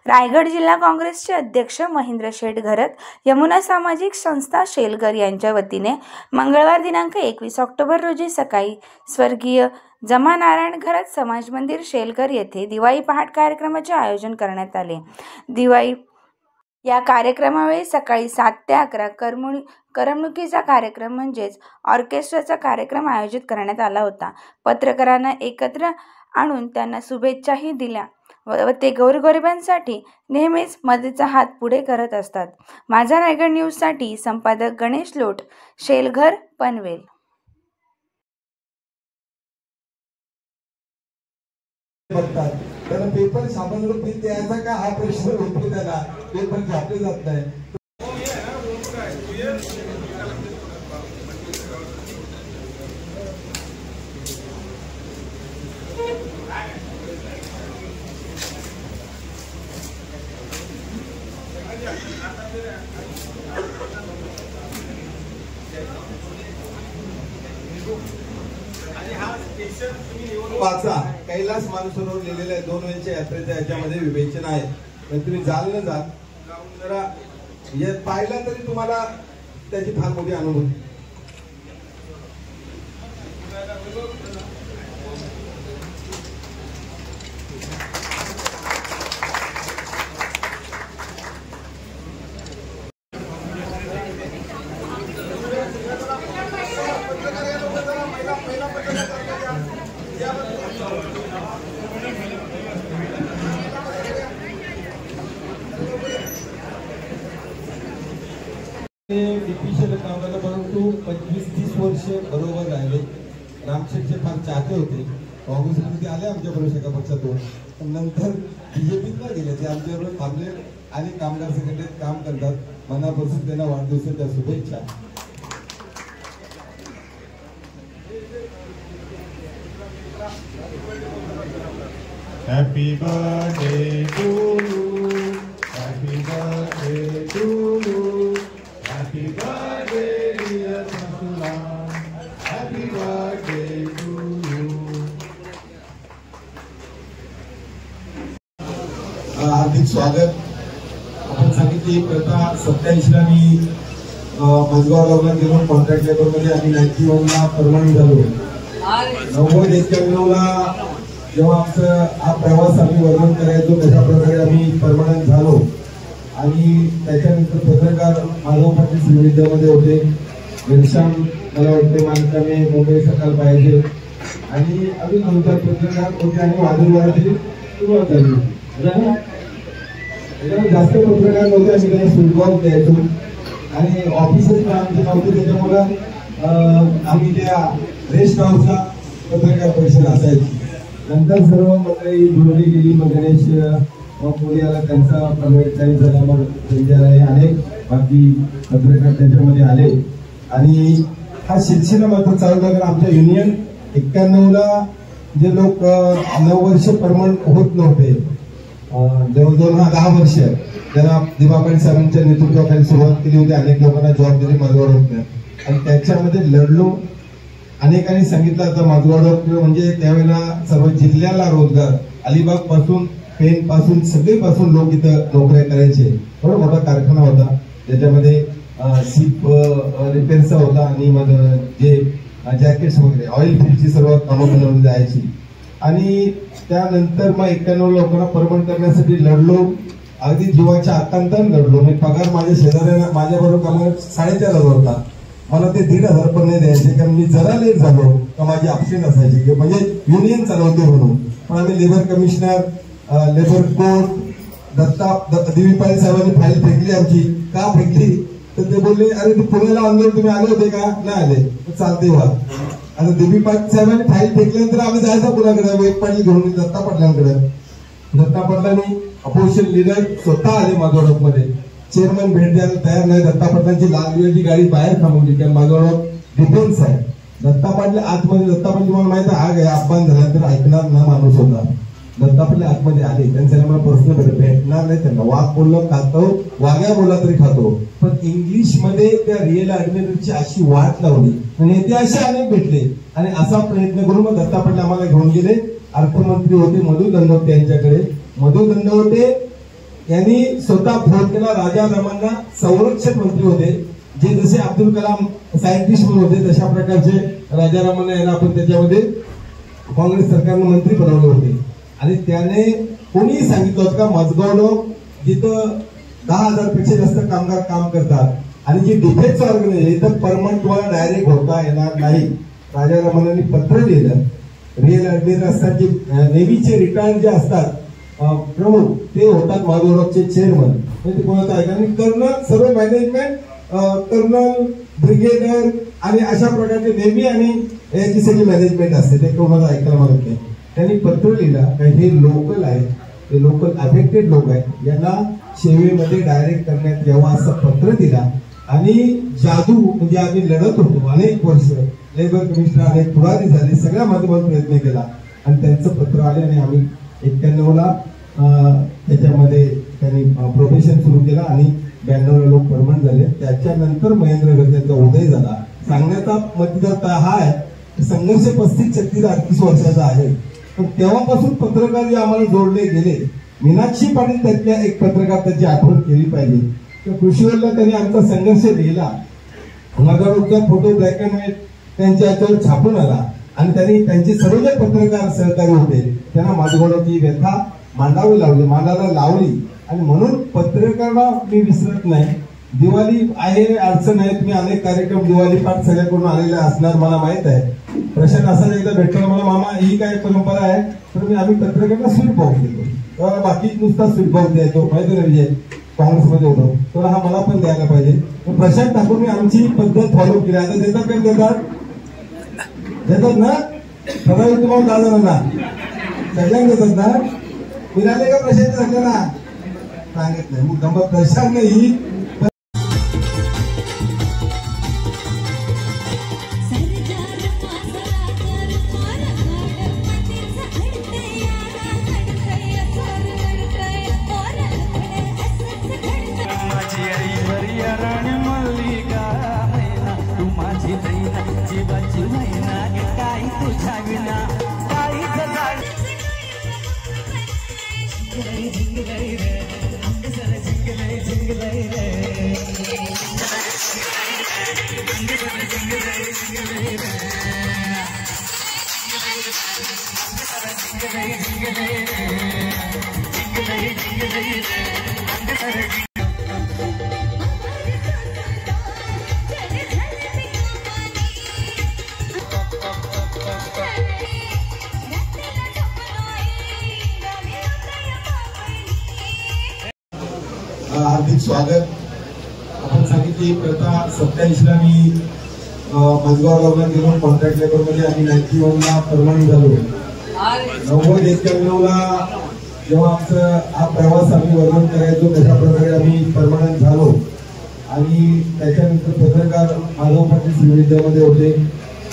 रायगड जिल्हा काँग्रेसचे अध्यक्ष महेंद्र शेठ घरत, यमुना सामाजिक संस्था शेलघर यांच्या वतीने मंगळवार दिनांक 21 ऑक्टोबर रोजी सकाळी स्वर्गीय जमा नारायण घरत समाज मंदिर शेलघर येथे दिवाळी पहाट कार्यक्रमाचे आयोजन करण्यात आले। दिवाळी या कार्यक्रमावेळी सकाळी 7 ते 11 करमणुकीचा कार्यक्रम म्हणजेच ऑर्केस्ट्राचा कार्यक्रम आयोजित करण्यात आला होता। पत्रकारांना एकत्र आणून त्यांना शुभेच्छाही दिल्या व ते गोरगरिबांसाठी नेहमीच मदतीचा हात पुढे करत असतात। माझा रायगड न्यूजसाठी संपादक गणेश लोट, शेलघर, पनवेल। त्याला पेपर सामान्य प्रिंट द्यायचा का हा प्रश्न होतो, त्याला पेपर छापले जात नाही। वाचा, कैलास मानसरोवर लिहिलेलं आहे 2 वेळच्या यात्रेच्या याच्यामध्ये विवेचन आहे। पण तुम्ही जाल न जाल जरा पाहिलं तरी तुम्हाला त्याची फार मोठी अनुभूती। डिफिशियल कामाला परंतु 25-30 वर्ष बरोबर राहिले। रामशेठचे फार चाहते होते, काँग्रेसमध्ये आले आमच्याबरोबर एका पक्षातून, नंतर बीजेपीतला गेले, ते आमच्याबरोबर थांबले आणि कामगार संघटनेत काम करतात। मनापासून त्यांना वाढदिवसाच्या शुभेच्छा। Happy birthday to you, happy birthday to you, happy birthday dear Sasural, happy birthday to you. हार्दिक स्वागत। आपण सांगितली प्रथा 87 ला मी मजगावला गेलो कॉन्ट्रॅक्ट लेबरमध्ये आणि 91 ला परमनंट झालो। 90-91 ला जेव्हा आमचा हा प्रवास आम्ही वर्णन करायचो कशा प्रकारे आम्ही परमनंट झालो आणि त्याच्यानंतर पत्रकार माधव पाटील श्रीविद्यामध्ये होते, घनश्याम मला वाटते मानकाने मुंबई सकाळ पाहिजे आणि अजून 2-4 पत्रकार होते आणि वादविवादाची सुरुवात झाली होती। जास्त पत्रकार नव्हते, आम्ही त्यांना फुटबॉल द्यायचो आणि ऑफिसच आमचे नव्हते, त्याच्यामुळं आम्ही त्या रेस्ट हाऊसला पत्रकार परिषद असायची। नंतर सर्व मंडळी जोडली गेली, मग गणेश पुढे आला, त्यांचा प्रायव्हेट टाईम झाला, मग संजय अनेक बाकी पत्रकार त्याच्यामध्ये आले आणि हा सिलसिला मात्र चालू लागला। आमच्या युनियन 91 ला जे लोक 9 वर्ष परमनंट होत नव्हते, जवळजवळ 10 वर्ष त्यांना दिवापाडी साहेबांच्या नेतृत्वाखाली सुरुवात केली होती। अनेक लोकांना जॉब दिली माझगाव आणि त्याच्यामध्ये लढलो। अनेकांनी सांगितलं आता माझगाव म्हणजे त्यावेळेला सर्व जिल्ह्याला रोजगार, अलिबाग पासून पेन पासून सगळे पासून लोक इथं नोकऱ्या करायचे। थोडा मोठा कारखाना होता, त्याच्यामध्ये सीप रिपेअरचा होता आणि मग जे जॅकेट्स वगैरे ऑइल फील्डची सर्व कामं बनवली जायची। आणि त्यानंतर मग 91 लोकांना परमनंट करण्यासाठी लढलो, अगदी जीवाच्या आकांताने लढलो। मी पगार माझ्या शेजाऱ्यांना माझ्याबरोबर कामाला 4,500 होता, मला ते 1,500 पण नाही द्यायचे, कारण मी जरा लेट झालो का माझी अपसेंट असायची की म्हणजे युनियन चालवते म्हणून। पण आम्ही लेबर कमिशनर, लेबर कोर्ट, दिवीपाडी साहेबांनी फाईल फेकली आमची। का फेकली तर ते बोलले, अरे ते पुण्याला आंदोलन तुम्ही आले होते का? नाही आले, चालते वा। आता दिवीपाडी साहेबांनी फाईल फेकल्यानंतर आम्ही जायचं कुणाकडे? एक पाटील घेऊन दत्ता पाटलांकडे। दत्ता पाटलांनी अपोजिशन लीडर स्वतः आले माझगावमध्ये, चेअरमन भेट द्यायला तयार नाही। दत्ता पाटलांची लाल दिव्याची गाडी बाहेर थांबवली, कारण माझगाव डिफेन्स आहे। दत्ता पाटील आतमध्ये, दत्ता पाटील मला माहिती आहे आग अपमान झाल्यानंतर ऐकणार ना माणूस होता। दत्ता पाटील आतमध्ये आले, त्यांच्या मला प्रश्न भेटणार नाही त्यांना। वाघ बोललं खातो, वाघ्या बोलला तरी खातो, पण इंग्लिश मध्ये त्या रिअल ऍडमिरलची अशी वाट लावली आणि ते असे अनेक भेटले आणि असा प्रयत्न करून मग दत्ता पाटील आम्हाला घेऊन गेले। अर्थमंत्री होते मधु दंडवते यांच्याकडे। मधु दंडवते यांनी स्वतः फोन केला. राजा रमन्ना संरक्षण मंत्री होते, जे जसे अब्दुल कलाम सायंटिस्ट म्हणून होते तशा प्रकारचे राजा रमन्ना यांना आपण त्याच्यामध्ये काँग्रेस सरकारने मंत्री बनवले होते. आणि त्याने कोणीही सांगितलं होतं का मजगावलो जिथं 10,000 पेक्षा जास्त कामगार काम करतात आणि जी डिफेन्स ऑर्गनायझेशन इथं परमनंट तुम्हाला डायरेक्ट होता येणार नाही. राजा रमन्नांनी पत्र लिहिलं. रिअल ऍडमिरल असतात जे नेव्हीचे रिटायर्ड जे असतात प्रमुख ते होतात माधवरावचे चेअरमन, म्हणजे कोणाचं ऐका आणि कर्नल सर्व मॅनेजमेंट कर्नल ब्रिगेडियर आणि अशा प्रकारचे नेव्ही आणि याची सगळी मॅनेजमेंट असते ते कोणाला ऐकायला मागत नाही. त्यांनी पत्र लिहिलं हे लोकल आहेत, हे लोकल अफेक्टेड लोक आहेत, यांना सेवेमध्ये डायरेक्ट करण्यात यावं असं पत्र दिला. आणि जादू म्हणजे आम्ही लढत होतो अनेक वर्ष, लेबर कमिशनर अनेक पुढारी झाले, सगळ्या माध्यमातून प्रयत्न केला आणि त्यांचं पत्र आले आणि आम्ही 91ला त्याच्यामध्ये त्यांनी प्रोफेशन सुरू केला आणि 92ला लोक परमनंट झाले. त्याच्यानंतर महेंद्र गर्जेचा उदय झाला. सांगण्याचा मतदार हा आहे संघर्ष 35-36 वर्षाचा आहे, पण तेव्हापासून पत्रकार जे आम्हाला जोडले गेले. मीनाक्षी पाटील त्यातल्या एक पत्रकार त्याची आठवण केली पाहिजे. तर कृषीवरला त्यांनी आमचा संघर्ष लिहिला. मगारोडचा फोटो ब्लॅक अँड व्हाईट त्यांच्या याच्यावर छापून आला आणि त्यांनी त्यांचे सर्व जे पत्रकार सहकारी होते त्यांना माझगोडाची व्यथा मांडायला लावली आणि म्हणून पत्रकारांना मी विसरत नाही. दिवाळी आहे अडचण आहे, तुम्ही अनेक कार्यक्रम दिवाळी पाठ सगळ्याकडून आलेले असणार मला माहित आहे. प्रशांत असा एकदा भेटतो मला, मामा ही काय परंपरा आहे, तर आम्ही पत्रकारांना स्वीट बॉक्स देतो, बाकी नुसता स्वीट बॉक्स द्यायचो माहिती नाही विजय काँग्रेसमध्ये होतो, तर हा मला पण द्यायला पाहिजे. प्रशांत ठाकूरने आमची पद्धत फॉलो केली. आता देतात काय देतात ना ठराविक तुम्हाला 10 जणांना सगळ्यांना देतात ना, मिळाले का प्रशांत सगळ्यांना सांगत नाही. मग प्रशांत ही हार्दिक स्वागत. आपण सांगितली प्रथा 27ला मी मजगावला गेलो कॉन्ट्रॅक्ट लेबर मध्ये आणि 91ला परमनंट झालो. 90-91ला जेव्हा आमचा हा प्रवास आम्ही वर्णन करायचो तशा प्रकारे आम्ही परमनंट झालो. आणि त्याच्यानंतर पत्रकार माधव पाटील श्रीविद्यामध्ये होते,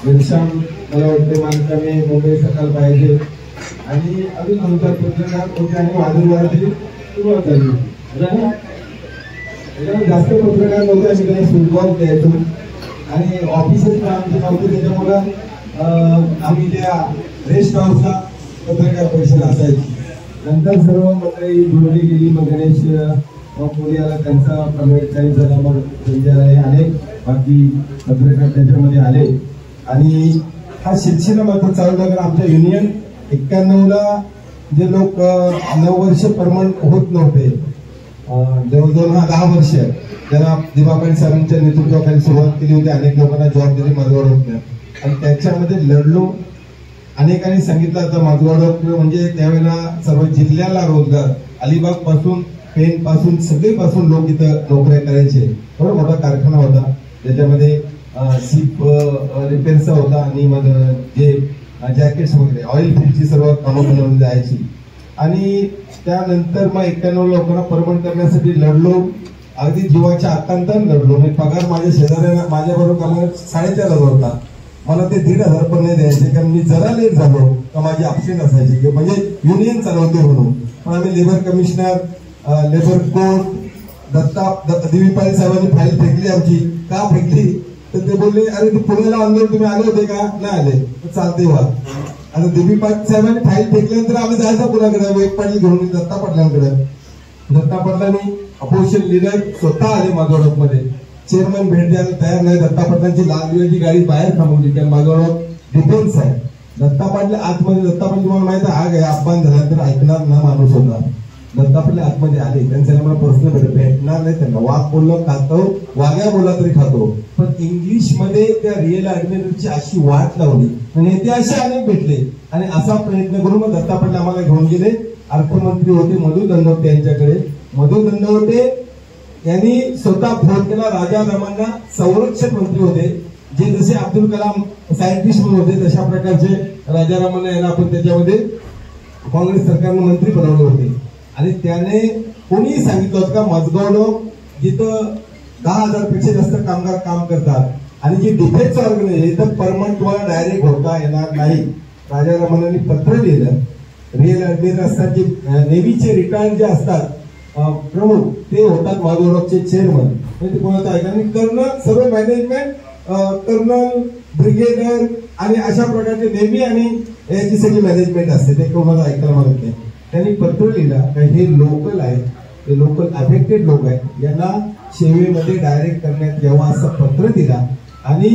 घनश्याम मला वाटते मानकाने मुंबई सकाळ पाहिजे आणि अजून 2-4 पत्रकार होते आणि माधुरवाडाची सुरुवात झाली. जास्त पत्रकार नव्हते, आम्ही त्यांना फुटबॉल द्यायचो आणि ऑफिसेस आमची नव्हती, त्याच्यामुळं आम्ही त्या रेस्ट हाऊसला पत्रकार परिषद असायची. नंतर सर्व मंडळी जुळली गेली. मग गणेश कोली आला, त्यांचा 45 झाला, मग संजय राय अनेक बाकी पत्रकार त्याच्यामध्ये आले आणि हा शिक्षण मात्र चालू लागला. आमच्या युनियन 91ला जे लोक 9 वर्ष परमनंट होत नव्हते, जवळजवळ 10 वर्ष त्यांना दिवाकरी साहेबांच्या नेतृत्वाखाली सुरुवात केली होती. अनेक लोकांना जॉब दिली माधवराव आणि त्याच्यामध्ये लढलो. अनेकांनी सांगितलं आता माधवराव म्हणजे त्यावेळेला सर्व जिल्ह्याला रोजगार, अलिबाग पासून पेन पासून सगळे पासून लोक इथं नोकऱ्या करायचे. एवढा मोठा कारखाना होता, त्याच्यामध्ये सीप रिपेअरचा होता आणि मग जे जॅकेट्स वगैरे ऑइल फील्डची सर्व कामं बनवली जायची. आणि त्यानंतर मग 91 लोकांना परमनंट करण्यासाठी लढलो, अगदी जीवाच्या आकांताने लढलो. मी पगार माझ्या शेजाऱ्यांना माझ्याबरोबर कामाला 4,500 होता, मला ते 1,500 पण नाही द्यायचे, कारण मी जरा लेट झालो तर माझी अपसेंट असायची, म्हणजे युनियन चालवते म्हणून. पण आम्ही लेबर कमिशनर, लेबर कोर्ट, देवीपाल साहेबांनी फाईल फेकली आमची. का फेकली तर ते बोलले अरे ते पुण्याला आंदोलन तुम्ही आले होते का, नाही आले, चालते वा. आता देवी पाटील साहेबांनी फाईल फेकल्यानंतर आम्ही जायचं कुणाकडे, वेग पाटील घेऊन दत्ता पाटलांकडे. दत्ता पाटलांनी अपोजिशन लीडर स्वतः आले माधवडमध्ये, चेअरमन भेट द्यायला तयार नाही. दत्ता पाटलांची लाल दिव्याची गाडी बाहेर थांबवली, कारण माधवडा डिफेन्स आहे. दत्ता पाटील आतमध्ये, दत्ता पाटील तुम्हाला माहिती आहे आग आहे, अपमान झाला तर ऐकणार ना माणूस होता. दत्ता पाटील आतमध्ये आले, त्यांच्या मला पर्सनल भेटणार नाही त्यांना. वाघ बोललं खातो, वाघ्या बोला तरी खातो, पण इंग्लिश मध्ये त्या रिअल ऍडमिरलची अशी वाट लावली आणि ते असे अनेक भेटले आणि असा प्रयत्न करून मग दत्ता पाटील आम्हाला घेऊन गेले. अर्थमंत्री होते मधु दंडवते यांच्याकडे. मधु दंडवते यांनी स्वतः फोन केला राजारामांना. संरक्षण मंत्री होते, जे जसे अब्दुल कलाम सायंटिस्ट म्हणून होते तशा प्रकारचे राजारामांना यांना आपण त्याच्यामध्ये काँग्रेस सरकारने मंत्री बनवले होते. आणि त्याने कोणीही सांगितलं होतं का माझगाव जिथं 10,000 पेक्षा जास्त कामगार काम करतात आणि जी डिफेन्स ऑर्गनायझेशन तर परमनंट तुम्हाला डायरेक्ट होता येणार नाही. राजारामांनी पत्र लिहिलं. रिअल ऍडमिरल असतात, जे नेव्हीचे रिटायर्ड जे असतात प्रमुख, ते होतात माधवरावचे चेअरमन. म्हणजे कोणाचं ऐका आणि कर्नल, सर्व मॅनेजमेंट, कर्नल, ब्रिगेडियर आणि अशा प्रकारचे नेव्ही आणि याची सगळी मॅनेजमेंट असते, ते कोणाला ऐकायला मागत नाही. त्यांनी पत्र लिहिलं का हे लोकल आहेत, ते लोकल अफेक्टेड लोक आहेत, यांना सेवेमध्ये डायरेक्ट करण्यात यावं असं पत्र दिला. आणि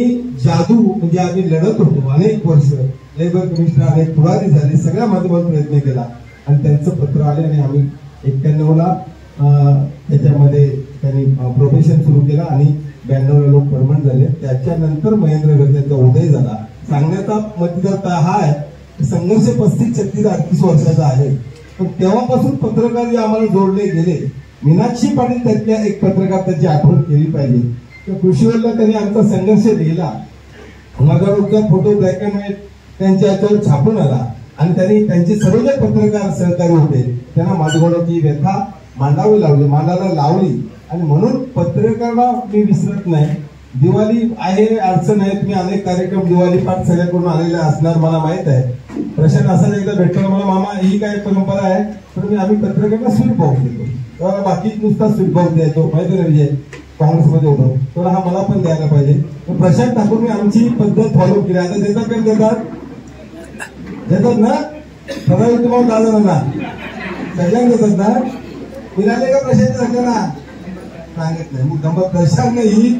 जादू म्हणजे आम्ही लढत होतो अनेक वर्ष, लेबर कमिशनर अनेक पुढारी झाले, सगळ्या माध्यमातून प्रयत्न केला आणि त्यांचं पत्र आले आणि आम्ही 91ला त्याच्यामध्ये त्यांनी प्रोफेशन सुरू केला आणि 92ला लोक परमनंट झाले. त्याच्यानंतर महेंद्र गर्जेचा उदय झाला. सांगण्याचा मतदार हा आहे, संघर्ष 35-36-38 वर्षाचा आहे. पण तेव्हापासून पत्रकार जे आम्हाला जोडले गेले, मीनाक्षी पाटील त्यातल्या एक पत्रकार, त्याची आठवण केली पाहिजे. तर कृषीवरला त्यांनी आमचा संघर्ष लिहिला. नगरचा फोटो ब्लॅक अँड व्हाईट त्यांच्या याच्यावर छापून आला आणि त्यांनी त्यांचे सर्व जे पत्रकार सहकारी होते त्यांना माझगावची व्यथा मांडायला लावली. आणि म्हणून पत्रकारांना मी विसरत नाही. दिवाळी आहे, अडचण आहे, तुम्ही अनेक कार्यक्रम दिवाळी पाठ सगळ्याकडून आलेले असणार मला माहित आहे. प्रशांत असा एकदा भेटला मला, मामा ही काय परंपरा आहे, तर आम्ही पत्रकारांना स्वीट बॉक्स देतो. तेव्हा बाकी नुसता स्वीट बॉक्स द्यायचो, माहिती नाही विजय काँग्रेसमध्ये होतो, तर हा मला पण द्यायला पाहिजे. प्रशांत ठाकूरने आमची पद्धत फॉलो केली. आता देतात काय देतात ना, ठराविक तुम्हाला दादा ना सगळ्यांना देतात ना, मिळाले का प्रशांत सगळ्यांना सांगितलं. मग प्रशांत ही